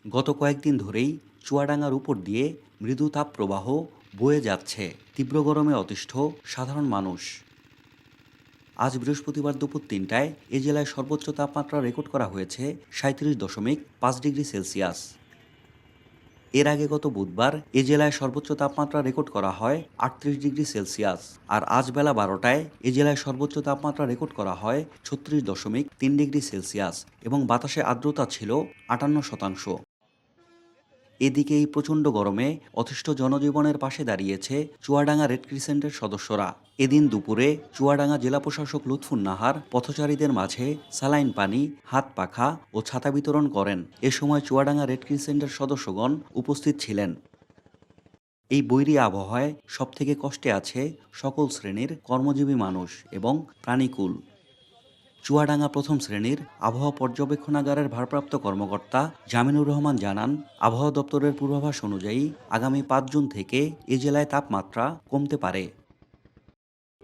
গত কয়েকদিন ধরেই চুয়াডাঙ্গার উপর দিয়ে মৃদু তাপপ্রবাহ বয়ে যাচ্ছে। তীব্র গরমে অতিষ্ঠ সাধারণ মানুষ। আজ বৃহস্পতিবার দুপুর ৩টায় এ জেলায় সর্বোচ্চ তাপমাত্রা রেকর্ড করা হয়েছে ৩৭.৫ ডিগ্রি সেলসিয়াস। এর আগে গত বুধবার এ জেলায় সর্বোচ্চ তাপমাত্রা রেকর্ড করা হয় ৩৮ ডিগ্রি সেলসিয়াস। আর আজ বেলা ১২টায় এ জেলায় সর্বোচ্চ তাপমাত্রা রেকর্ড করা হয় ৩৬.৩ ডিগ্রি সেলসিয়াস এবং বাতাসে আর্দ্রতা ছিল ৫৮%। এদিকে এই প্রচণ্ড গরমে অতিষ্ঠ জনজীবনের পাশে দাঁড়িয়েছে চুয়াডাঙ্গা রেড ক্রিসেন্টের সদস্যরা। এদিন দুপুরে চুয়াডাঙ্গা জেলা প্রশাসক লুৎফুন নাহার পথচারীদের মাঝে স্যালাইন পানি, হাত পাখা ও ছাতা বিতরণ করেন। এ সময় চুয়াডাঙ্গা রেড ক্রিসেন্টের সদস্যগণ উপস্থিত ছিলেন। এই বৈরী আবহাওয়ায় সবথেকে কষ্টে আছে সকল শ্রেণীর কর্মজীবী মানুষ এবং প্রাণীকুল। চুয়াডাঙ্গা প্রথম শ্রেণীর আবহাওয়া পর্যবেক্ষণাগারের ভারপ্রাপ্ত কর্মকর্তা জামিনুর রহমান জানান, আবহাওয়া দপ্তরের পূর্বাভাস অনুযায়ী আগামী ৫ জুন থেকে এ জেলায় তাপমাত্রা কমতে পারে।